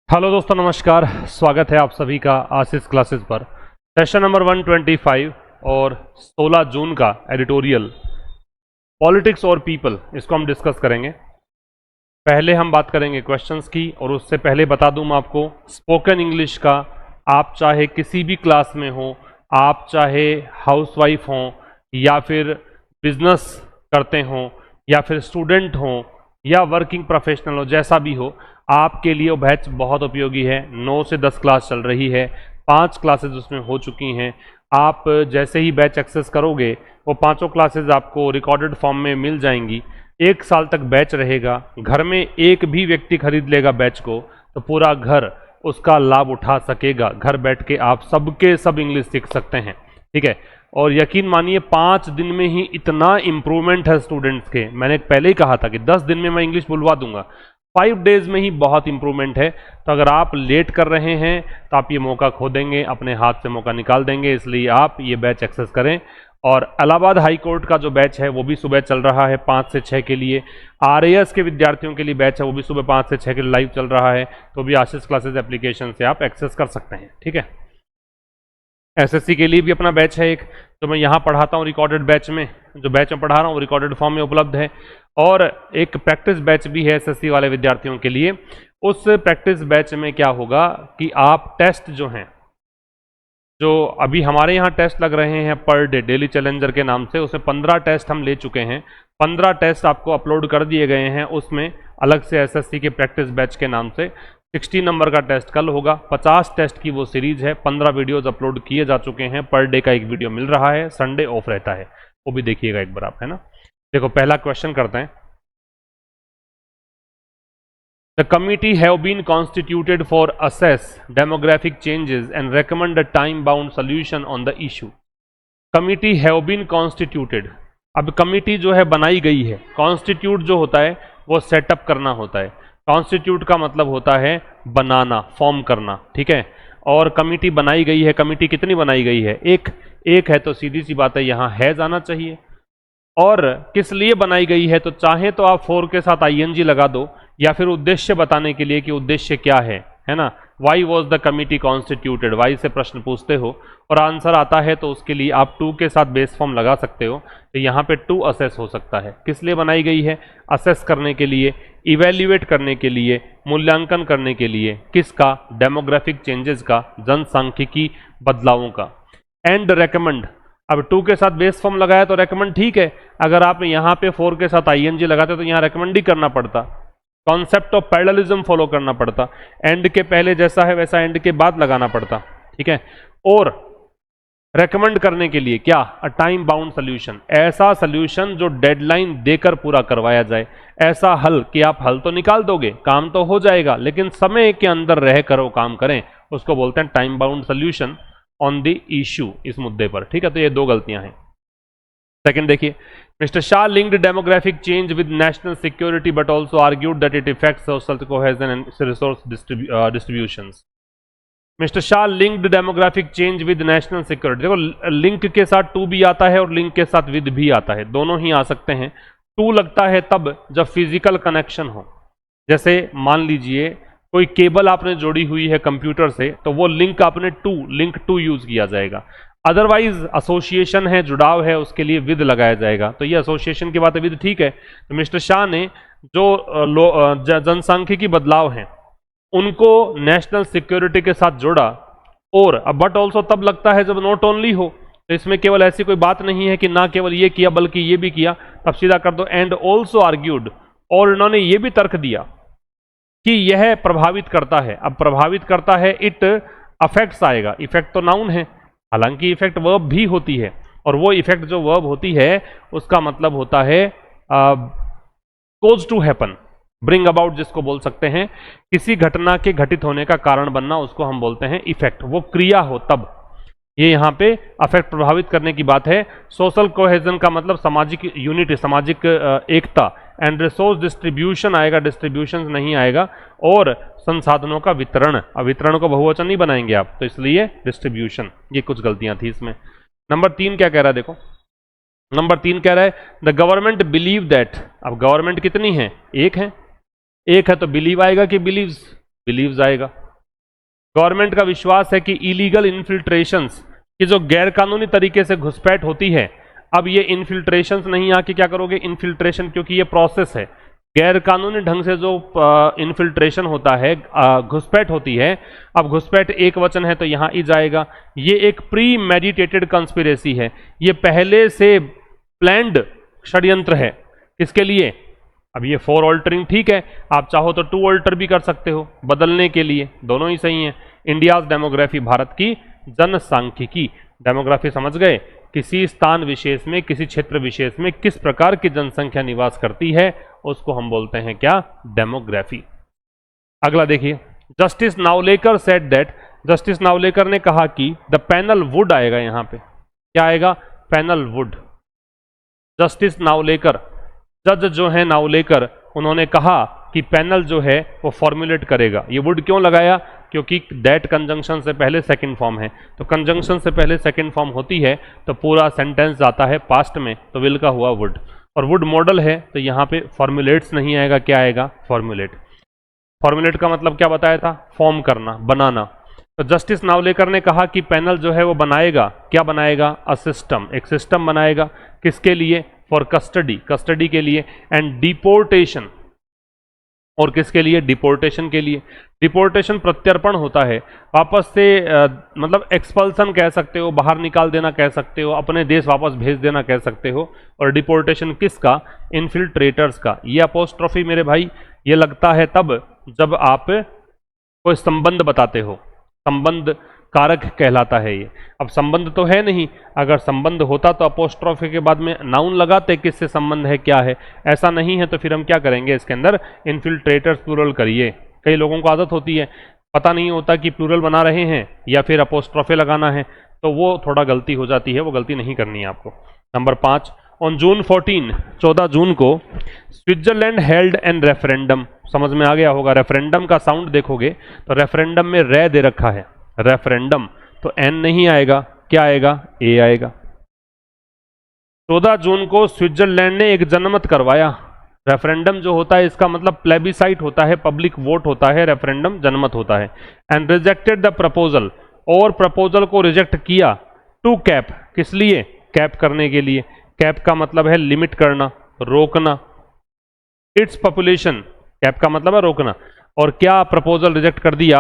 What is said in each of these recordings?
Hello दोस्तों, नमस्कार। स्वागत है आप सभी का आशीष क्लासेस पर। सेशन नंबर 125 और 16 जून का एडिटोरियल पॉलिटिक्स और पीपल, इसको हम डिस्कस करेंगे। पहले हम बात करेंगे क्वेश्चंस की, और उससे पहले बता दूं मैं आपको, स्पोकन इंग्लिश का आप चाहे किसी भी क्लास में हो, आप चाहे हाउसवाइफ हो या फिर बिजनेस करते हो या फिर स्टूडेंट हो या वर्किंग प्रोफेशनल हो, जैसा भी हो, आपके लिए वो बैच बहुत उपयोगी है। 9 से 10 क्लास चल रही है, 5 क्लासेज उसमें हो चुकी हैं। आप जैसे ही बैच एक्सेस करोगे, वो पांचों क्लासेज आपको रिकॉर्डेड फॉर्म में मिल जाएंगी। 1 साल तक बैच रहेगा। घर में एक भी व्यक्ति खरीद लेगा बैच को तो पूरा घर उसका लाभ उठा सकेगा। घर बैठ के आप सबके सब इंग्लिश सीख सकते हैं, ठीक है। और यकीन मानिए 5 दिन में ही इतना इम्प्रूवमेंट है स्टूडेंट्स के। मैंने पहले ही कहा था कि 10 दिन में मैं इंग्लिश बुलवा दूंगा, 5 डेज में ही बहुत इंप्रूवमेंट है। तो अगर आप लेट कर रहे हैं तो आप ये मौका खो देंगे, अपने हाथ से मौका निकाल देंगे। इसलिए आप ये बैच एक्सेस करें। और इलाहाबाद हाई कोर्ट का जो बैच है वो भी सुबह चल रहा है 5 से 6 के लिए। RAS के विद्यार्थियों के लिए बैच है, वो भी सुबह 5 से 6 के लिए लाइव चल रहा है। तो भी आशीष क्लासेस एप्लीकेशन से आप एक्सेस कर सकते हैं, ठीक है। SSC के लिए भी अपना बैच है एक, जो मैं यहाँ पढ़ाता हूँ रिकॉर्डेड बैच में। जो बैच में पढ़ा रहा हूँ वो रिकॉर्डेड फॉर्म में उपलब्ध है। और एक प्रैक्टिस बैच भी है SSC वाले विद्यार्थियों के लिए। उस प्रैक्टिस बैच में क्या होगा कि आप टेस्ट जो हैं, जो अभी हमारे यहाँ टेस्ट लग रहे हैं पर डे, डेली चैलेंजर के नाम से, उसमें 15 टेस्ट हम ले चुके हैं। 15 टेस्ट आपको अपलोड कर दिए गए हैं उसमें अलग से SSC के प्रैक्टिस बैच के नाम से। 60 नंबर का टेस्ट कल होगा। 50 टेस्ट की वो सीरीज है। 15 वीडियोज अपलोड किए जा चुके हैं। पर डे का एक वीडियो मिल रहा है। संडे ऑफ रहता है, वो भी देखिएगा एक बार आप, है ना। देखो पहला क्वेश्चन करते हैं। The committee have been constituted for assess demographic changes and recommend a time-bound solution on the issue. Committee have been constituted. अब कमिटी जो है बनाई गई है। कॉन्स्टिट्यूट जो होता है वो सेटअप करना होता है। कॉन्स्टिट्यूट का मतलब होता है बनाना, फॉर्म करना, ठीक है। और कमिटी बनाई गई है। कमिटी कितनी बनाई गई है? एक है, तो सीधी सी बात है यहाँ है जाना चाहिए। और किस लिए बनाई गई है? तो चाहे तो आप फॉर के साथ ING लगा दो, या फिर उद्देश्य बताने के लिए कि उद्देश्य क्या है ना। Why was the committee constituted, why से प्रश्न पूछते हो और आंसर आता है तो उसके लिए आप टू के साथ बेस फॉर्म लगा सकते हो। तो यहाँ पे टू असेस हो सकता है। किस लिए बनाई गई है? असेस करने के लिए, इवेल्युएट करने के लिए, मूल्यांकन करने के लिए। किसका? डेमोग्राफिक चेंजेस का, जनसांख्यिकी बदलावों का। एंड रेकमेंड, अब टू के साथ बेस फॉर्म लगाया तो रेकमेंड ठीक है। अगर आप यहाँ पे 4 के साथ ING लगाते तो यहाँ रेकमेंड ही करना पड़ता। कॉन्सेप्ट ऑफ पैरेललिज्म फॉलो करना पड़ता। एंड के पहले जैसा है वैसा एंड के बाद लगाना पड़ता, ठीक है। और रेकमेंड करने के लिए क्या? अ टाइम बाउंड सोल्यूशन, ऐसा सोल्यूशन जो डेडलाइन देकर पूरा करवाया जाए। ऐसा हल कि आप हल तो निकाल दोगे, काम तो हो जाएगा, लेकिन समय के अंदर रह कर वो काम करें, उसको बोलते हैं time bound solution on the issue, इस मुद्दे पर, ठीक है। तो ये 2 गलतियां हैं। सेकंड देखिए, Mr. Shah linked demographic change with national security but also argued that it affects social cohesion and resource distributions. Mr. Shah linked demographic change with national security. देखो लिंक के साथ टू भी आता है और लिंक के साथ विद भी आता है, दोनों ही आ सकते हैं। टू लगता है तब जब फिजिकल कनेक्शन हो। जैसे मान लीजिए कोई केबल आपने जोड़ी हुई है कंप्यूटर से, तो वो लिंक आपने लिंक टू यूज किया जाएगा। अदरवाइज एसोसिएशन है, जुड़ाव है, उसके लिए विद लगाया जाएगा। तो ये एसोसिएशन की बात है, विद ठीक है। तो मिस्टर शाह ने जो जनसांख्यिकी बदलाव हैं उनको नेशनल सिक्योरिटी के साथ जोड़ा। और बट ऑल्सो तब लगता है जब नॉट ओनली हो। तो इसमें केवल ऐसी कोई बात नहीं है कि ना केवल ये किया बल्कि ये भी किया, तब सीधा कर दो एंड ऑल्सो आर्ग्यूड। और इन्होंने ये भी तर्क दिया कि यह प्रभावित करता है। अब प्रभावित करता है, इट अफेक्ट्स आएगा। इफेक्ट तो नाउन है, हालांकि इफेक्ट वर्ब भी होती है। और वो इफेक्ट जो वर्ब होती है उसका मतलब होता है कोज टू हैपन, ब्रिंग अबाउट जिसको बोल सकते हैं। किसी घटना के घटित होने का कारण बनना, उसको हम बोलते हैं इफेक्ट। वो क्रिया हो तब। ये यहाँ पे अफेक्ट, प्रभावित करने की बात है। सोशल कोहेजन का मतलब सामाजिक यूनिटी, सामाजिक एकता। एंड रिसोर्स डिस्ट्रीब्यूशन आएगा, डिस्ट्रीब्यूशन नहीं आएगा। और संसाधनों का वितरण, अब वितरण को बहुवचन नहीं बनाएंगे आप, तो इसलिए डिस्ट्रीब्यूशन। ये कुछ गलतियां थी इसमें। नंबर 3 क्या कह रहा है? देखो नंबर 3 कह रहा है द गवर्नमेंट बिलीव दैट। अब गवर्नमेंट कितनी है? एक है। एक है तो बिलीव आएगा कि बिलीव्स? बिलीव्स आएगा। गवर्नमेंट का विश्वास है कि इलीगल इन्फिल्ट्रेशंस की जो गैरकानूनी तरीके से घुसपैठ होती है, अब ये इन्फिल्ट्रेशंस नहीं आके क्या करोगे, इन्फिल्ट्रेशन, क्योंकि ये प्रोसेस है, गैरकानूनी ढंग से जो इन्फिल्ट्रेशन होता है, घुसपैठ होती है। अब घुसपैठ एक वचन है तो यहां इज आएगा। ये एक प्री मेडिटेटेड कंस्पिरेसी है, ये पहले से प्लान्ड षड्यंत्र है। किसके लिए? अब ये फोर ऑल्टरिंग ठीक है, आप चाहो तो टू ऑल्टर भी कर सकते हो बदलने के लिए, दोनों ही सही है। इंडियाज डेमोग्राफी, भारत की जनसांख्यिकी। डेमोग्राफी समझ गए, किसी स्थान विशेष में, किसी क्षेत्र विशेष में किस प्रकार की जनसंख्या निवास करती है उसको हम बोलते हैं क्या? डेमोग्राफी। अगला देखिए, justice Navalekar said that, justice Navalekar ने कहा कि द पैनल वुड आएगा, यहां पे क्या आएगा? Panel would. जस्टिस नावलेकर, जज जो है नावलेकर, उन्होंने कहा कि पैनल जो है वो फॉर्मुलेट करेगा। ये वुड क्यों लगाया? क्योंकि दैट कंजंक्शन से पहले सेकंड फॉर्म है, तो कंजंक्शन से पहले सेकंड फॉर्म होती है तो पूरा सेंटेंस जाता है पास्ट में, तो विल का हुआ वुड। और वुड मॉडल है तो यहाँ पे फॉर्मुलेट्स नहीं आएगा, क्या आएगा? फॉर्मुलेट। फॉर्मुलेट का मतलब क्या बताया था? फॉर्म करना, बनाना। तो जस्टिस नावलेकर ने कहा कि पैनल जो है वो बनाएगा, क्या बनाएगा? अ सिस्टम, एक सिस्टम बनाएगा। किसके लिए? फॉर कस्टडी, कस्टडी के लिए, एंड डिपोर्टेशन, और किसके लिए? डिपोर्टेशन के लिए। डिपोर्टेशन प्रत्यर्पण होता है, वापस से मतलब एक्सपल्सन कह सकते हो, बाहर निकाल देना कह सकते हो, अपने देश वापस भेज देना कह सकते हो। और डिपोर्टेशन किसका? इन्फिल्ट्रेटर्स का। ये अपोस्ट्रोफी मेरे भाई ये लगता है तब जब आप कोई संबंध बताते हो, संबंध कारक कहलाता है ये। अब संबंध तो है नहीं, अगर संबंध होता तो अपोस्ट्रोफी के बाद में नाउन लगाते, किससे संबंध है, क्या है। ऐसा नहीं है तो फिर हम क्या करेंगे, इसके अंदर इन्फिल्ट्रेटर्स प्लूरल करिए। कई लोगों को आदत होती है, पता नहीं होता कि प्लूरल बना रहे हैं या फिर अपोस्ट्रोफे लगाना है, तो वो थोड़ा गलती हो जाती है, वो गलती नहीं करनी है आपको। नंबर 5, ऑन जून 14, 14 जून को स्विट्जरलैंड हेल्ड एन रेफरेंडम। समझ में आ गया होगा, रेफरेंडम का साउंड देखोगे तो रेफरेंडम में रे दे रखा है, रेफरेंडम, तो एन नहीं आएगा, क्या आएगा? ए आएगा। 14 जून को स्विट्जरलैंड ने एक जनमत करवाया। रेफरेंडम जो होता है इसका मतलब प्लेबिसाइट होता है, पब्लिक वोट होता है, रेफरेंडम जनमत होता है। एंड रिजेक्टेड द प्रपोजल, और प्रपोजल को रिजेक्ट किया। टू कैप, किस लिए? कैप करने के लिए। कैप का मतलब है लिमिट करना, रोकना। इट्स पॉपुलेशन, कैप का मतलब है रोकना। और क्या प्रपोजल रिजेक्ट कर दिया?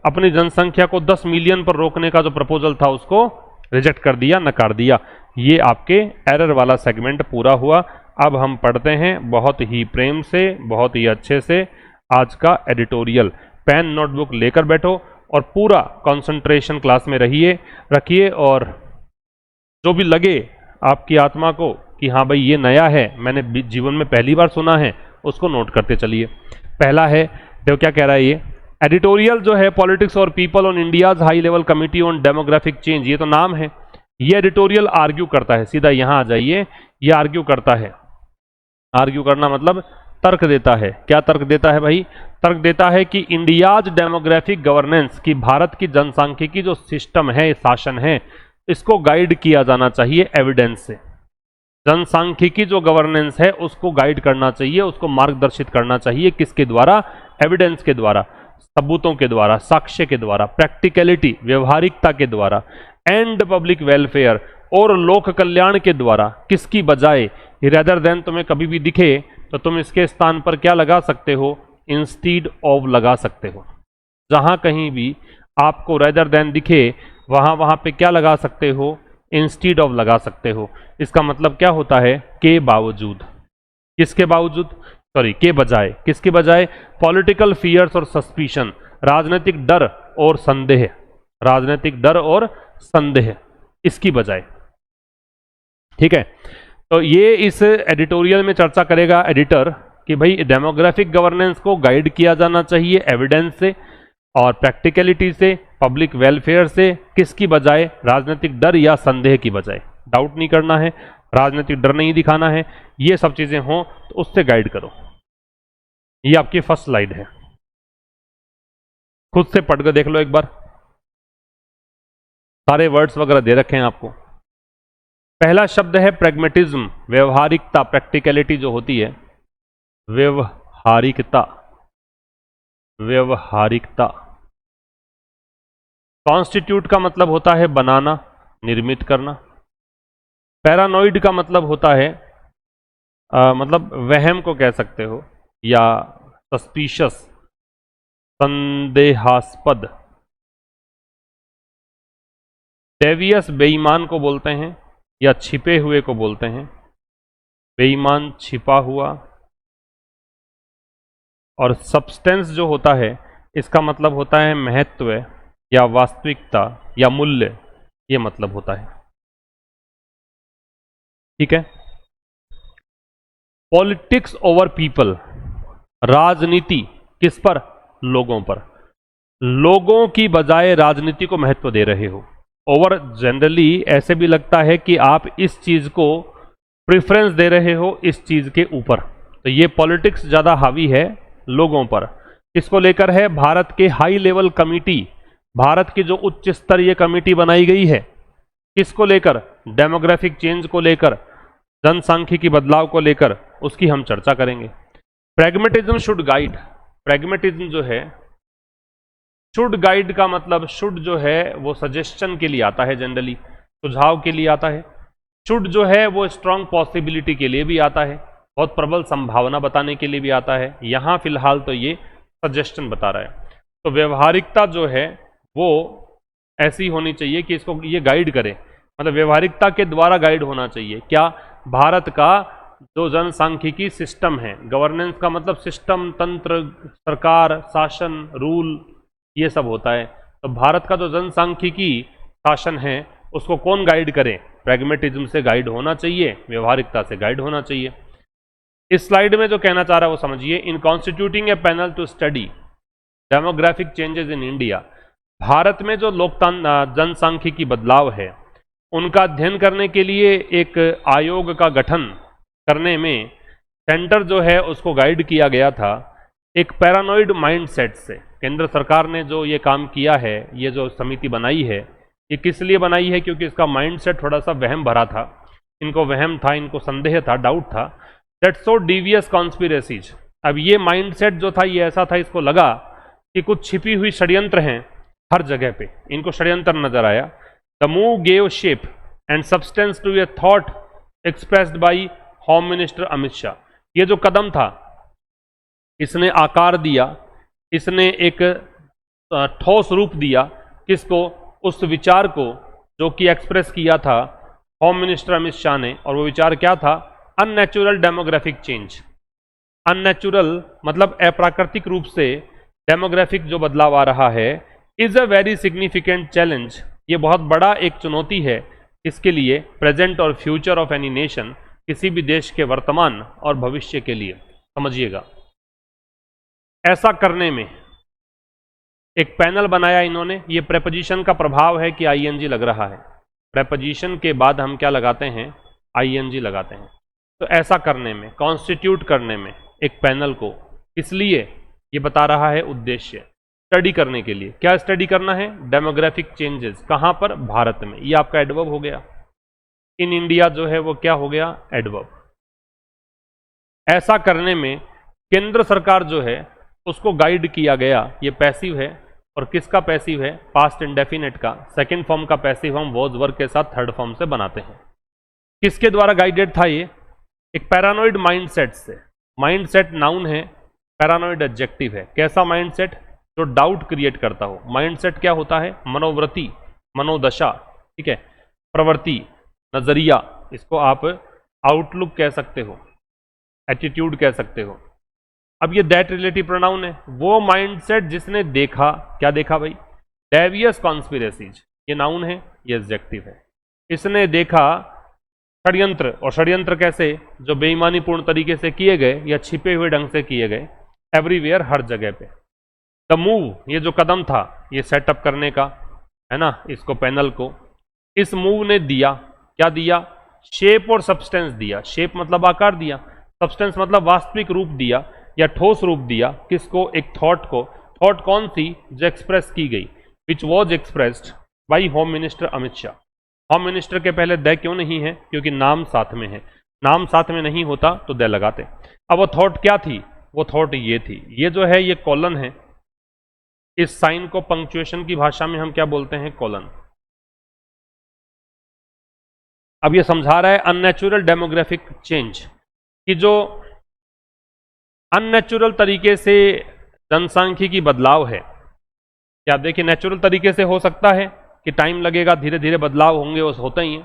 अपनी जनसंख्या को 10 मिलियन पर रोकने का जो प्रपोजल था उसको रिजेक्ट कर दिया, नकार दिया। ये आपके एरर वाला सेगमेंट पूरा हुआ। अब हम पढ़ते हैं बहुत ही प्रेम से, बहुत ही अच्छे से आज का एडिटोरियल। पेन नोटबुक लेकर बैठो और पूरा कंसंट्रेशन क्लास में रखिए, और जो भी लगे आपकी आत्मा को कि हाँ भाई ये नया है, मैंने जीवन में पहली बार सुना है, उसको नोट करते चलिए। पहला है, देखो क्या कह रहा है ये एडिटोरियल जो है, पॉलिटिक्स और people on India's high level committee on demographic change, ये तो नाम है। ये एडिटोरियल आर्ग्यू करता है, सीधा यहां आ जाइए, ये आर्ग्यू करता है। आर्ग्यू करना मतलब तर्क देता है। क्या तर्क देता है भाई? तर्क देता है कि इंडियाज डेमोग्राफिक गवर्नेंस, की भारत की जनसांख्यिकी जो सिस्टम है, शासन है, इसको गाइड किया जाना चाहिए एविडेंस से। जनसांख्यिकी जो गवर्नेंस है उसको गाइड करना चाहिए, उसको मार्गदर्शित करना चाहिए। किसके द्वारा? एविडेंस के द्वारा, सबूतों के द्वारा, साक्ष्य के द्वारा, प्रैक्टिकलिटी, व्यवहारिकता के द्वारा, एंड पब्लिक वेलफेयर, और लोक कल्याण के द्वारा। किसकी बजाय? रेदर देन तुम्हें कभी भी दिखे तो तुम इसके स्थान पर क्या लगा सकते हो? इंस्टीड ऑफ लगा सकते हो। जहां कहीं भी आपको रेदर देन दिखे वहां पे क्या लगा सकते हो? इंस्टीड ऑफ लगा सकते हो। इसका मतलब क्या होता है? के बावजूद। किसके बावजूद? सॉरी, के बजाय। किसके बजाय? पॉलिटिकल फियर्स और सस्पिशन, राजनीतिक डर और संदेह, राजनीतिक डर और संदेह, इसकी बजाय। ठीक है, तो ये इस एडिटोरियल में चर्चा करेगा एडिटर कि भाई डेमोग्राफिक गवर्नेंस को गाइड किया जाना चाहिए एविडेंस से और प्रैक्टिकलिटी से, पब्लिक वेलफेयर से। किसकी बजाय? राजनीतिक डर या संदेह की बजाय। डाउट नहीं करना है, राजनीतिक डर नहीं दिखाना है, ये सब चीजें हों तो उससे गाइड करो। ये आपकी फर्स्ट स्लाइड है, खुद से पढ़ कर देख लो एक बार, सारे वर्ड्स वगैरह दे रखे हैं आपको। पहला शब्द है प्रैग्मेटिज्म, व्यवहारिकता, प्रैक्टिकलिटी जो होती है, व्यवहारिकता। व्यवहारिकता। कॉन्स्टिट्यूट का मतलब होता है बनाना, निर्मित करना। पैरानॉइड का मतलब होता है मतलब वहम को कह सकते हो, या सस्पिशियस, संदेहास्पद। डेवियस बेईमान को बोलते हैं या छिपे हुए को बोलते हैं। बेईमान, छिपा हुआ। और सब्सटेंस जो होता है इसका मतलब होता है महत्व या वास्तविकता या मूल्य, ये मतलब होता है। ठीक है। पॉलिटिक्स ओवर पीपल, राजनीति किस पर? लोगों पर। लोगों की बजाय राजनीति को महत्व दे रहे हो। ओवर जनरली ऐसे भी लगता है कि आप इस चीज को प्रेफरेंस दे रहे हो इस चीज के ऊपर, तो ये पॉलिटिक्स ज्यादा हावी है लोगों पर। इसको लेकर है भारत के हाई लेवल कमिटी, भारत की जो उच्च स्तरीय कमिटी बनाई गई है, किसको लेकर? डेमोग्राफिक चेंज को लेकर, जनसांख्यिकी बदलाव को लेकर, उसकी हम चर्चा करेंगे। प्रैग्मेटिज्म शुड गाइड, प्रैग्मेटिज्म जो है, शुड गाइड का मतलब शुड जो है वो सजेशन के लिए आता है, जनरली सुझाव के लिए आता है। शुड जो है वो स्ट्रांग पॉसिबिलिटी के लिए भी आता है, बहुत प्रबल संभावना बताने के लिए भी आता है। यहां फिलहाल तो ये सजेशन बता रहा है। तो व्यवहारिकता जो है वो ऐसी होनी चाहिए कि इसको ये गाइड करे, मतलब व्यवहारिकता के द्वारा गाइड होना चाहिए। क्या? भारत का जो जनसांख्यिकी सिस्टम है, गवर्नेंस का मतलब सिस्टम, तंत्र, सरकार, शासन, रूल, ये सब होता है। तो भारत का जो जनसांख्यिकी शासन है उसको कौन गाइड करे? प्रैग्मेटिज्म से गाइड होना चाहिए, व्यवहारिकता से गाइड होना चाहिए। इस स्लाइड में जो कहना चाह रहा है वो समझिए। In constituting a panel to study demographic changes in India, Bharat में जो लोकतांत्रिक जनसांख्यिकी बदलाव है उनका अध्ययन करने के लिए एक आयोग का गठन करने में सेंटर जो है उसको गाइड किया गया था एक पैरानॉइड माइंडसेट से। केंद्र सरकार ने जो ये काम किया है, ये जो समिति बनाई है, ये किस लिए बनाई है? क्योंकि इसका माइंडसेट थोड़ा सा वहम भरा था, इनको वहम था, इनको संदेह था, डाउट था। That so devious conspiracies. अब ये माइंडसेट जो था ये ऐसा था, इसको लगा कि कुछ छिपी हुई षड्यंत्र हैं हर जगह पे, इनको षड्यंत्र नजर आया। The move gave shape and substance to a thought expressed by home minister Amit Shah. ये जो कदम था इसने आकार दिया, इसने एक ठोस रूप दिया किसको? उस विचार को जो कि एक्सप्रेस किया था होम मिनिस्टर अमित शाह ने। और वो विचार क्या था? Unnatural demographic change. अननेचुरल मतलब अप्राकृतिक रूप से डेमोग्राफिक जो बदलाव आ रहा है, is a very significant challenge. ये बहुत बड़ा एक चुनौती है इसके लिए, प्रेजेंट और फ्यूचर ऑफ एनी नेशन, किसी भी देश के वर्तमान और भविष्य के लिए। समझिएगा, ऐसा करने में एक पैनल बनाया इन्होंने। ये प्रेपोजिशन का प्रभाव है कि आईएनजी लग रहा है, प्रेपोजिशन के बाद हम क्या लगाते हैं? आईएनजी लगाते हैं। तो ऐसा करने में, कॉन्स्टिट्यूट करने में एक पैनल को, इसलिए ये बता रहा है उद्देश्य, स्टडी करने के लिए। क्या स्टडी करना है? Demographic changes. कहां पर? भारत में। ये आपका एडवर्ब हो गया। इन इंडिया जो है वो क्या हो गया? एडवर्ब। ऐसा करने में केंद्र सरकार जो है उसको गाइड किया गया। ये पैसिव है, और किसका पैसिव है? पास्ट इंडेफिनेट का। सेकंड फॉर्म का पैसिव हम वॉज वर्ब के साथ थर्ड फॉर्म से बनाते हैं। किसके द्वारा गाइडेड था ये? एक पैरानॉइड माइंडसेट से। माइंडसेट नाउन है, पैरानॉइड एडजेक्टिव है। कैसा माइंडसेट? जो डाउट क्रिएट करता हो। माइंडसेट क्या होता है? मनोवृत्ति, मनोदशा, ठीक है, प्रवृत्ति, नजरिया। इसको आप आउटलुक कह सकते हो, एटीट्यूड कह सकते हो। अब ये दैट रिलेटिव प्रोनाउन है। वो माइंडसेट जिसने देखा, क्या देखा भाई? डेवियस कॉन्स्पिरेसीज, ये नाउन है, ये एडजेक्टिव है। इसने देखा षड्यंत्र, और षड्यंत्र कैसे? जो बेईमानीपूर्ण तरीके से किए गए या छिपे हुए ढंग से किए गए, एवरीवेयर, हर जगह पे। द मूव, ये जो कदम था ये सेटअप करने का, है ना, इसको पैनल को, इस मूव ने दिया, क्या दिया? शेप और सब्सटेंस दिया। शेप मतलब आकार दिया, सब्सटेंस मतलब वास्तविक रूप दिया या ठोस रूप दिया। किसको? एक थॉट को। थॉट कौन सी? जो एक्सप्रेस की गई, which was expressed by home minister Amit Shah. Home minister के पहले द क्यों नहीं है? क्योंकि नाम साथ में है। नाम साथ में नहीं होता तो द लगाते। अब वो थॉट क्या थी? वो थॉट ये थी। ये जो है ये कॉलन है, इस साइन को पंक्चुएशन की भाषा में हम क्या बोलते हैं? कोलन। अब ये समझा रहा है अननेचुरल डेमोग्राफिक चेंज कि जो अननेचुरल तरीके से जनसांख्यिकी बदलाव है, क्या आप देखिए नेचुरल तरीके से हो सकता है कि टाइम लगेगा, धीरे धीरे बदलाव होंगे, वो होते ही हैं,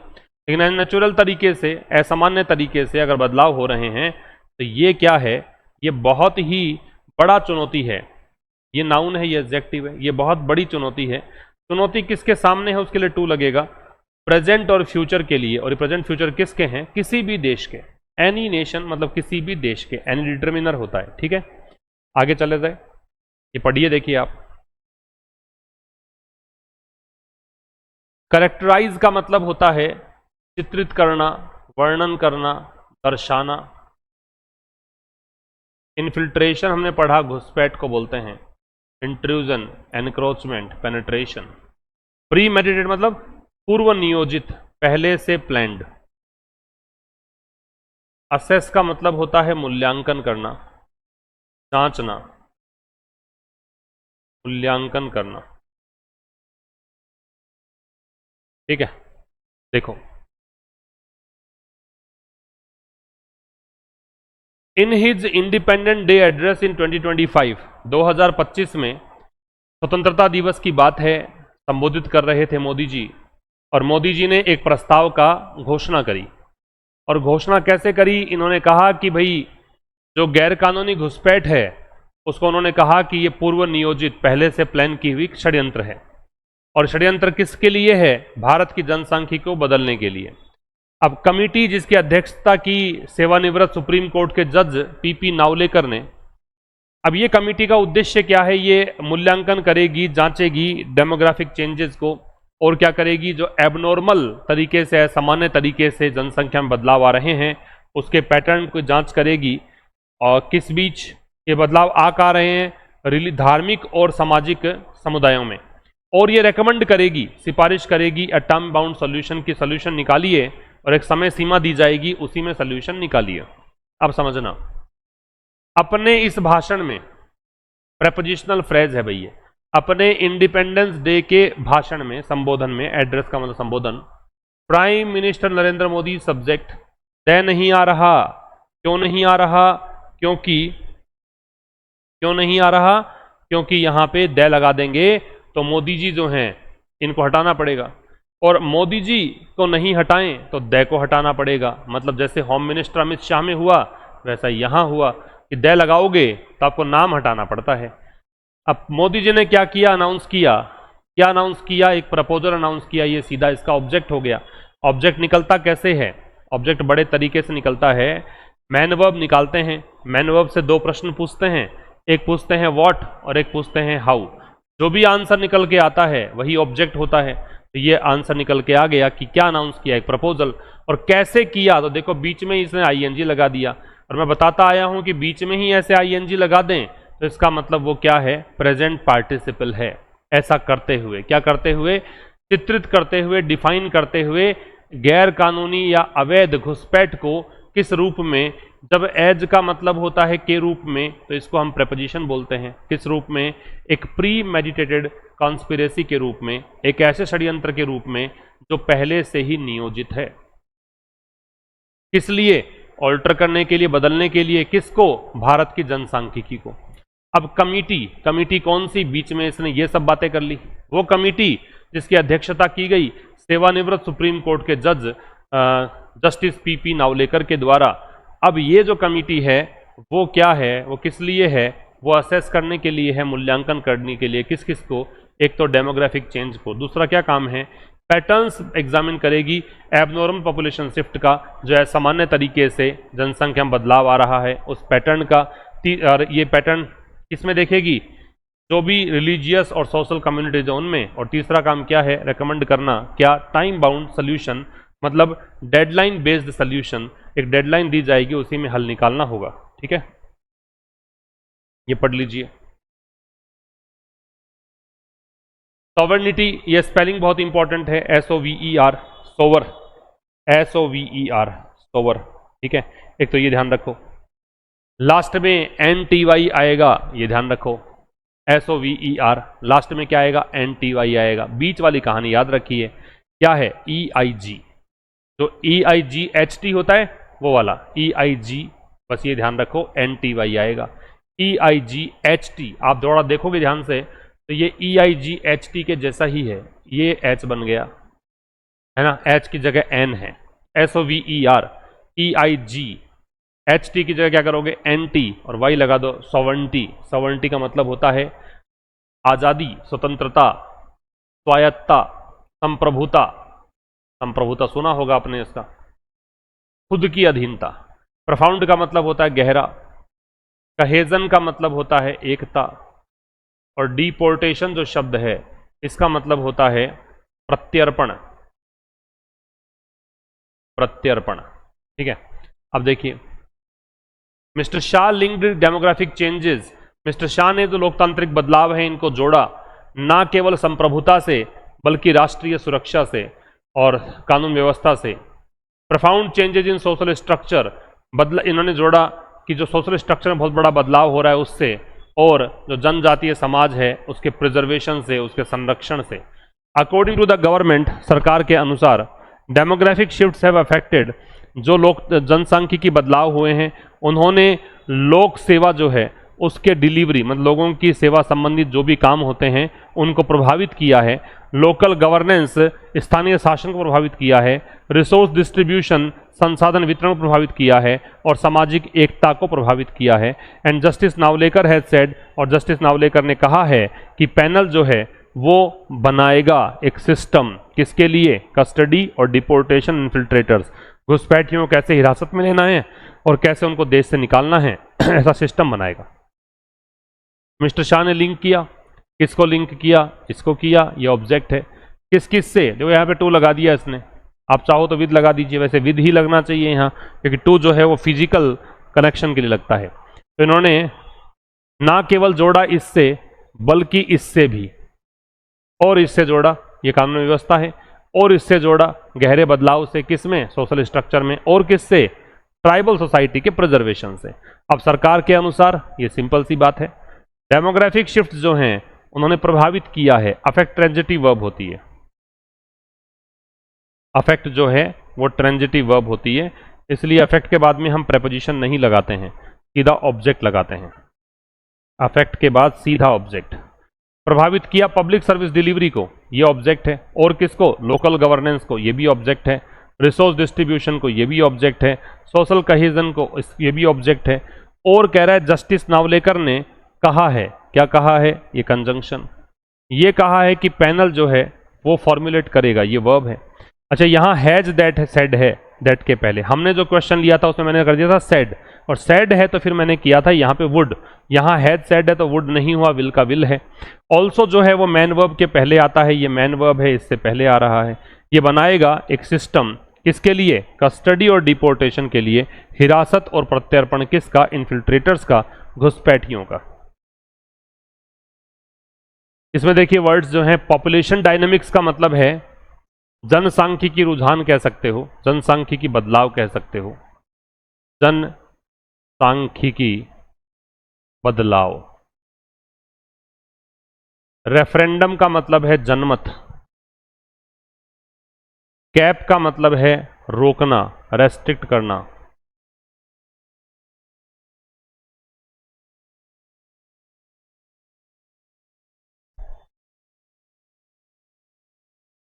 लेकिन अननेचुरल तरीके से, असामान्य तरीके से अगर बदलाव हो रहे हैं तो ये क्या है? ये बहुत ही बड़ा चुनौती है। ये नाउन है, ये एडजेक्टिव है, ये बहुत बड़ी चुनौती है। चुनौती किसके सामने है? उसके लिए टू लगेगा, प्रेजेंट और फ्यूचर के लिए। और ये प्रेजेंट फ्यूचर किसके हैं? किसी भी देश के, एनी नेशन, मतलब किसी भी देश के, एनी डिटर्मिनर होता है। ठीक है, आगे चले जाए, ये पढ़िए, देखिए आप। करेक्टराइज का मतलब होता है चित्रित करना, वर्णन करना, दर्शाना। इन्फिल्ट्रेशन हमने पढ़ा, घुसपैठ को बोलते हैं। Intrusion, encroachment, penetration. Pre mediated मतलब पूर्व नियोजित, पहले से प्लान्ड। असेस का मतलब होता है मूल्यांकन करना, जांचना, मूल्यांकन करना। ठीक है, देखो, in his independent day address in 2025, 2025 में स्वतंत्रता दिवस की बात है, संबोधित कर रहे थे मोदी जी। और मोदी जी ने एक प्रस्ताव का घोषणा करी। और घोषणा कैसे करी? इन्होंने कहा कि भाई जो गैरकानूनी घुसपैठ है उसको उन्होंने कहा कि ये पूर्व नियोजित, पहले से प्लान की हुई षड्यंत्र है। और षड्यंत्र किसके लिए है? भारत की जनसांख्यिकी को बदलने के लिए। अब कमेटी जिसकी अध्यक्षता की सेवानिवृत्त सुप्रीम कोर्ट के जज पीपी नावलेकर ने, अब ये कमेटी का उद्देश्य क्या है? ये मूल्यांकन करेगी, जांचेगी डेमोग्राफिक चेंजेस को, और क्या करेगी? जो एबनॉर्मल तरीके से, असामान्य तरीके से जनसंख्या में बदलाव आ रहे हैं उसके पैटर्न को जांच करेगी, और किस बीच ये बदलाव आ रहे हैं, धार्मिक और सामाजिक समुदायों में। और ये रेकमेंड करेगी, सिफारिश करेगी अ टाइम बाउंड सोल्यूशन की, सोल्यूशन निकालिए, और एक समय सीमा दी जाएगी, उसी में सोल्यूशन निकालिए। अब समझना, अपने इस भाषण में प्रेपोजिशनल फ्रेज है भैया, अपने इंडिपेंडेंस डे के भाषण में, संबोधन में, एड्रेस का मतलब संबोधन, prime minister Narendra Modi subject दे नहीं आ रहा। क्यों नहीं आ रहा? क्यों नहीं आ रहा? क्योंकि यहां पे दे लगा देंगे तो मोदी जी जो हैं इनको हटाना पड़ेगा, और मोदी जी को नहीं हटाएं तो दे को हटाना पड़ेगा। मतलब जैसे होम मिनिस्टर अमित शाह में हुआ, वैसा यहां हुआ कि दे लगाओगे तो आपको नाम हटाना पड़ता है। अब मोदी जी ने क्या किया? अनाउंस किया। क्या अनाउंस किया? एक प्रपोजल अनाउंस किया। ये सीधा इसका ऑब्जेक्ट हो गया। ऑब्जेक्ट निकलता कैसे है? ऑब्जेक्ट बड़े तरीके से निकलता है, मैन वर्ब निकालते हैं। मैन वर्ब से दो प्रश्न पूछते हैं, एक पूछते हैं व्हाट और एक पूछते हैं हाउ। जो भी आंसर निकल के आता है वही ऑब्जेक्ट होता है। तो ये आंसर निकल के आ गया कि क्या अनाउंस किया? एक प्रपोजल। और कैसे किया? तो देखो बीच में ही इसने आईएनजी लगा दिया, और मैं बताता आया हूं कि बीच में ही ऐसे आईएनजी लगा दें तो इसका मतलब वो क्या है? प्रेजेंट पार्टिसिपल है। ऐसा करते हुए, क्या करते हुए? चित्रित करते हुए, डिफाइन करते हुए गैर कानूनी या अवैध घुसपैठ को किस रूप में, जब एज का मतलब होता है के रूप में, तो इसको हम प्रेपोजिशन बोलते हैं। किस रूप में? एक प्री मेडिटेटेड कॉन्स्पिरेसी के रूप में, एक ऐसे षड्यंत्र के रूप में जो पहले से ही नियोजित है। किस लिए? ऑल्टर करने के लिए, बदलने के लिए। किसको? भारत की जनसांख्यिकी को। अब कमिटी कौन सी? बीच में इसने ये सब बातें कर ली। वो कमिटी जिसकी अध्यक्षता की गई सेवानिवृत्त सुप्रीम कोर्ट के जज जस्टिस पीपी नावलेकर के द्वारा। अब ये जो कमिटी है वो क्या है? वो किस लिए है? वो असेस करने के लिए है, मूल्यांकन करने के लिए। किस किस को? एक तो डेमोग्राफिक चेंज को, दूसरा क्या काम है? पैटर्न्स एग्जामिन करेगी एबनॉर्मल पॉपुलेशन शिफ्ट का, जो है सामान्य तरीके से जनसंख्या में बदलाव आ रहा है उस पैटर्न का। और ये पैटर्न किसमें देखेगी? जो भी रिलीजियस और सोशल कम्युनिटीज है उनमें। और तीसरा काम क्या है? रेकमेंड करना। क्या? टाइम बाउंड सोल्यूशन, मतलब डेडलाइन बेस्ड सोल्यूशन। एक डेडलाइन दी जाएगी, उसी में हल निकालना होगा। ठीक है, ये पढ़ लीजिए। सॉवरेनिटी, ये स्पेलिंग बहुत इंपॉर्टेंट है, SOVER, सोवर, SOVER, सोवर। ठीक है, एक तो ये ध्यान रखो। लास्ट में NTY आएगा, ये ध्यान रखो। SOVER, लास्ट में क्या आएगा, NTY आएगा। बीच वाली कहानी याद रखिए, क्या है, EIG। जो EIGHT होता है वो वाला EIG, बस ये ध्यान रखो, NTY आएगा। EIGHT आप थोड़ा देखोगे ध्यान से तो ये EIGHT के जैसा ही है, ये H बन गया है ना, H की जगह N है। SOVER, EIGHT की जगह क्या करोगे, NT और Y लगा दो, सॉवर्निटी। सॉवर्निटी का मतलब होता है आज़ादी, स्वतंत्रता, स्वायत्ता, संप्रभुता। संप्रभुता सुना होगा आपने इसका, खुद की अधीनता। प्रोफाउंड का मतलब होता है गहरा। कहेजन का मतलब होता है एकता। और डिपोर्टेशन जो शब्द है इसका मतलब होता है प्रत्यर्पण। प्रत्यर्पण, ठीक है। अब देखिए, mister Shah linked demographic changes. Mister Shah ने जो लोकतांत्रिक बदलाव है इनको जोड़ा ना केवल संप्रभुता से बल्कि राष्ट्रीय सुरक्षा से और कानून व्यवस्था से। Profound changes in social structure, इन्होंने जोड़ा कि जो सोशल स्ट्रक्चर में बहुत बड़ा बदलाव हो रहा है उससे, और जो जनजातीय समाज है उसके प्रिजर्वेशन से, उसके संरक्षण से। अकॉर्डिंग टू द गवर्नमेंट, सरकार के अनुसार, डेमोग्राफिक शिफ्ट्स हैव अफेक्टेड, जो लोग जनसांख्यिकी बदलाव हुए हैं उन्होंने लोक सेवा जो है उसके डिलीवरी, मतलब लोगों की सेवा संबंधित जो भी काम होते हैं उनको प्रभावित किया है। लोकल गवर्नेंस, स्थानीय शासन को प्रभावित किया है। रिसोर्स डिस्ट्रीब्यूशन, संसाधन वितरण को प्रभावित किया है। और सामाजिक एकता को प्रभावित किया है। And justice Navalekar has said, और जस्टिस नावलेकर ने कहा है कि पैनल जो है वो बनाएगा एक सिस्टम, किसके लिए, कस्टडी और डिपोर्टेशन इन्फिल्ट्रेटर्स, घुसपैठियों को कैसे हिरासत में लेना है और कैसे उनको देश से निकालना है ऐसा सिस्टम बनाएगा। मिस्टर शाह ने लिंक किया, किसको लिंक किया, इसको किया, ये ऑब्जेक्ट है। किस किस से, देखो यहाँ पे टू लगा दिया इसने, आप चाहो तो विद लगा दीजिए, वैसे विद ही लगना चाहिए यहाँ क्योंकि टू जो है वो फिजिकल कनेक्शन के लिए लगता है। तो इन्होंने ना केवल जोड़ा इससे बल्कि इससे भी, और इससे जोड़ा, ये कानून व्यवस्था है, और इससे जोड़ा गहरे बदलाव से, किसमें, सोशल स्ट्रक्चर में, और किससे, ट्राइबल सोसाइटी के प्रिजर्वेशन से। अब सरकार के अनुसार ये सिंपल सी बात है, डेमोग्राफिक शिफ्ट जो हैं उन्होंने प्रभावित किया है। अफेक्ट ट्रांजिटिव वर्ब होती है, अफेक्ट जो है वो ट्रांजिटिव वर्ब होती है, इसलिए अफेक्ट के बाद में हम प्रेपोजिशन नहीं लगाते हैं, सीधा ऑब्जेक्ट लगाते हैं। अफेक्ट के बाद सीधा ऑब्जेक्ट। प्रभावित किया पब्लिक सर्विस डिलीवरी को, ये ऑब्जेक्ट है, और किसको, लोकल गवर्नेंस को, ये भी ऑब्जेक्ट है। रिसोर्स डिस्ट्रीब्यूशन को, ये भी ऑब्जेक्ट है। सोशल कहीजन को, ये भी ऑब्जेक्ट है। और कह रहा है जस्टिस नावलेकर ने कहा है, क्या कहा है, ये कंजंक्शन, ये कहा है कि पैनल जो है वो फॉर्मुलेट करेगा, ये वर्ब है। अच्छा, यहाँ हैज दैट सेड है, दैट के पहले हमने जो क्वेश्चन लिया था उसमें मैंने कर दिया था सेड, और सेड है तो फिर मैंने किया था यहाँ पे वुड। यहाँ हैज सेड है तो वुड नहीं हुआ, विल का विल है। ऑल्सो जो है वो मैन वर्ब के पहले आता है, ये मैन वर्ब है, इससे पहले आ रहा है। ये बनाएगा एक सिस्टम, किसके लिए, कस्टडी और डिपोर्टेशन के लिए। हिरासत और प्रत्यर्पण किसका, इन्फिल्ट्रेटर्स का, घुसपैठियों का। इसमें देखिए वर्ड्स जो हैं, पॉपुलेशन डायनेमिक्स का मतलब है जनसांख्यिकी रुझान कह सकते हो, जनसांख्यिकी बदलाव कह सकते हो, जनसांख्यिकी बदलाव। रेफरेंडम का मतलब है जनमत। कैप का मतलब है रोकना, रेस्ट्रिक्ट करना।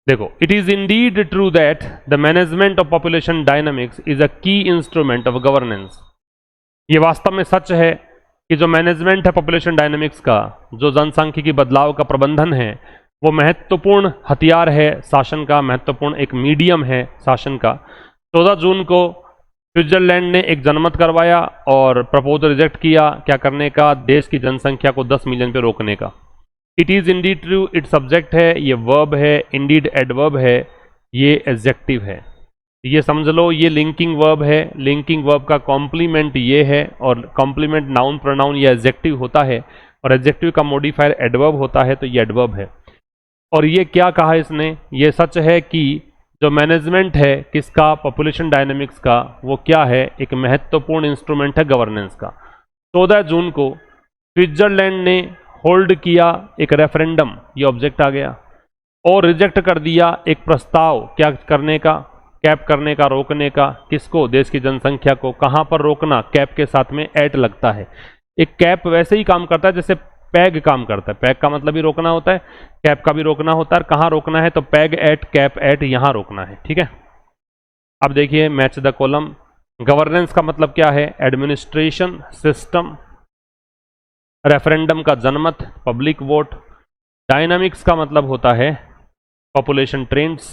देखो, it is Indeed true that the management of population dynamics is a की इंस्ट्रूमेंट ऑफ गवर्नेंस। ये वास्तव में सच है कि जो मैनेजमेंट है पॉपुलेशन डायनामिक्स का, जो जनसांख्यिकी बदलाव का प्रबंधन है, वो महत्वपूर्ण हथियार है शासन का, महत्वपूर्ण एक मीडियम है शासन का। 14 जून को स्विट्जरलैंड ने एक जनमत करवाया और प्रपोजल रिजेक्ट किया, क्या करने का, देश की जनसंख्या को 10 मिलियन पे रोकने का। It is Indeed true, it subject है, ये वर्ब है, इंडीड एडवर्ब है, ये एडजेक्टिव है। ये समझ लो, ये लिंकिंग वर्ब है, लिंकिंग वर्ब का कॉम्प्लीमेंट ये है, और कॉम्प्लीमेंट नाउन प्रोनाउन ये एडजेक्टिव होता है, और एडजेक्टिव का मॉडिफायर एडवर्ब होता है, तो ये एडवर्ब है। और ये क्या कहा इसने, ये सच है कि जो मैनेजमेंट है किसका, पॉपुलेशन डायनेमिक्स का, वो क्या है, एक महत्वपूर्ण इंस्ट्रूमेंट है गवर्नेंस का। 14 जून को स्विट्जरलैंड ने होल्ड किया एक रेफरेंडम, ये ऑब्जेक्ट आ गया, और रिजेक्ट कर दिया एक प्रस्ताव क्या करने का, कैप करने का, रोकने का। किसको? देश की जनसंख्या को। कहां पर रोकना? कैप के साथ में एट लगता है। एक कैप वैसे ही काम करता है जैसे पैग काम करता है। पैग का मतलब ही रोकना होता है, कैप का भी रोकना होता है। कहां रोकना है? तो पैग एट, कैप एट, यहां रोकना है। ठीक है, अब देखिए मैच द कॉलम। गवर्नेंस का मतलब क्या है? Administration system. रेफरेंडम का जनमत, पब्लिक वोट। डायनामिक्स का मतलब होता है पॉपुलेशन ट्रेंड्स।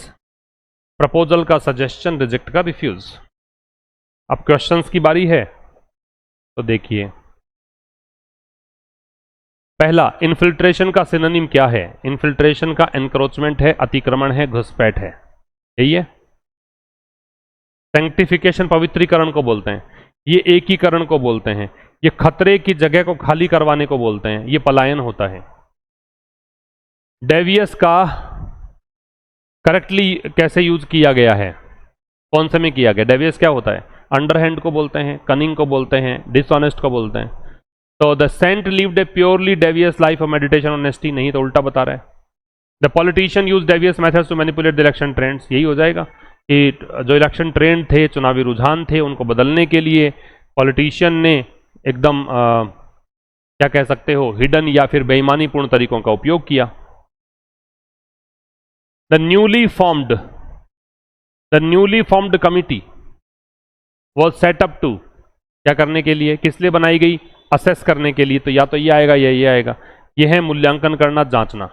प्रपोजल का सजेशन, रिजेक्ट का रिफ्यूज। अब क्वेश्चंस की बारी है, तो देखिए पहला, इन्फिल्ट्रेशन का सिनोनिम क्या है? इन्फिल्ट्रेशन का एनक्रोचमेंट है, अतिक्रमण है, घुसपैठ है, यही है। सैंक्टिफिकेशन पवित्रीकरण को बोलते हैं, ये एकीकरण को बोलते हैं, ये खतरे की जगह को खाली करवाने को बोलते हैं, ये पलायन होता है। डेवियस का करेक्टली कैसे यूज किया गया है? कौन से में किया गया? डेवियस क्या होता है? अंडरहैंड को बोलते हैं, कनिंग को बोलते हैं, डिसऑनेस्ट को बोलते हैं। तो the saint lived a purely devious life of meditation honesty, नहीं तो उल्टा बता रहा है। The politician use devious methods to manipulate the election trends, यही हो जाएगा कि जो इलेक्शन ट्रेंड थे, चुनावी रुझान थे, उनको बदलने के लिए पॉलिटिशियन ने एकदम क्या कह सकते हो, हिडन या फिर बेईमानीपूर्ण तरीकों का उपयोग किया। The newly formed committee was set up to, क्या करने के लिए, किस लिए बनाई गई? असेस करने के लिए। तो या तो ये आएगा या ये आएगा, ये है मूल्यांकन करना, जांचना।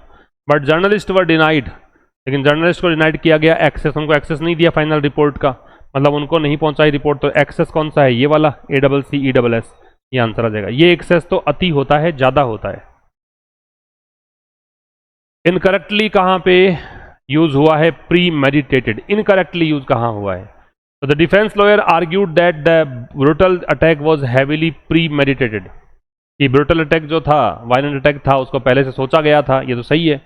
बट जर्नलिस्ट वर डिनाइड, लेकिन जर्नलिस्ट को डिनाइड किया गया एक्सेस, उनको एक्सेस नहीं दिया फाइनल रिपोर्ट का, मतलब उनको नहीं पहुंचाई रिपोर्ट। तो एक्सेस कौन सा है? ये वाला, ACCESS, ये आंसर आ जाएगा। ये एक्सेस तो अति होता है, ज्यादा होता है। इनकरेक्टली कहां पे यूज हुआ है? Pre meditated. इनकरेक्टली यूज कहां हुआ है? तो the defence lawyer argued that the brutal attack was heavily pre meditated, कि ब्रूटल अटैक जो था, वायलेंट अटैक था, उसको पहले से सोचा गया था, ये तो सही है।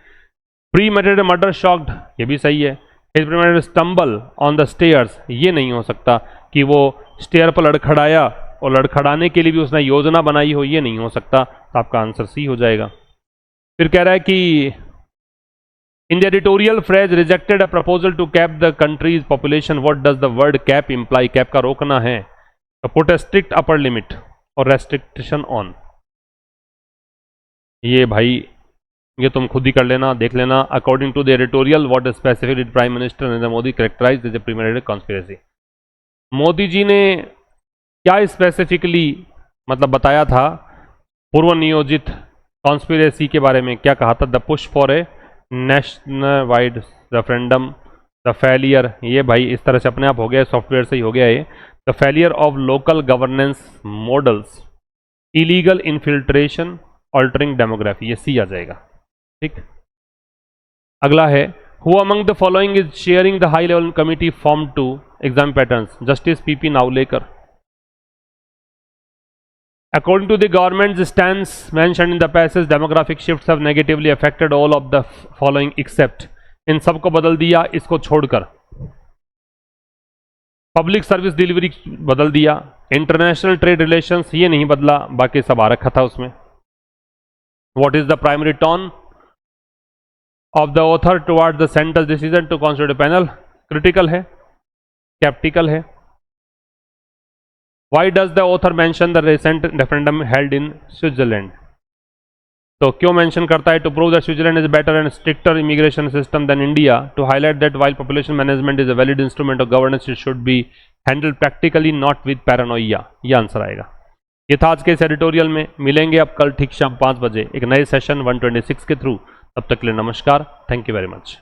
प्री मेडिटेटेड मर्डर शॉक्ड, ये भी सही है। His premeditated stumble on the stairs, ये नहीं हो सकता कि वो स्टेयर पर लड़खड़ाया और लड़खड़ाने के लिए भी उसने योजना बनाई हो, ये नहीं हो सकता। तो आपका आंसर सी हो जाएगा। फिर कह रहा है कि in the editorial phrase rejected a proposal to cap the country's population, what does the word cap imply? cap का रोकना है, तो put a strict upper limit और restriction on। ये भाई ये तुम खुद ही कर लेना, देख लेना। according to the editorial, what specifically did Prime Minister Narendra Modi characterize as a premeditated conspiracy? Modi ji ने क्या स्पेसिफिकली मतलब बताया था पूर्व नियोजित कॉन्स्पिरेसी के बारे में? क्या कहा था? The push for a national wide referendum, the failure, ये भाई इस तरह से अपने आप हो गया, सॉफ्टवेयर से ही हो गया ये। The failure of local governance models, illegal infiltration, altering demography, ये सी आ जाएगा। ठीक, अगला है who among the following is sharing the high level committee form to exam patterns? Justice PP Naolekar. According to the government's stance mentioned in the passage, demographic shifts have negatively affected all of the following except, इन सबको बदल दिया, इसको छोड़कर। Public service delivery बदल दिया, international trade relations ये नहीं बदला, बाकी सब आ रखा था उसमें। What is the primary tone of the author towards the central decision to constitute panel? Critical है, स्केप्टिकल है। Why does the author mention the recent referendum held in Switzerland? तो क्यों मेंशन करता है? To prove that Switzerland is better and stricter immigration system than India, to highlight that while population management is a valid instrument of governance, it should be handled practically, not with paranoia। ये answer आएगा। ये था आज के इस editorial में। मिलेंगे अब कल ठीक शाम 5 बजे एक नए सेशन 126 के थ्रू। तब तक के लिए नमस्कार, थैंक यू वेरी मच।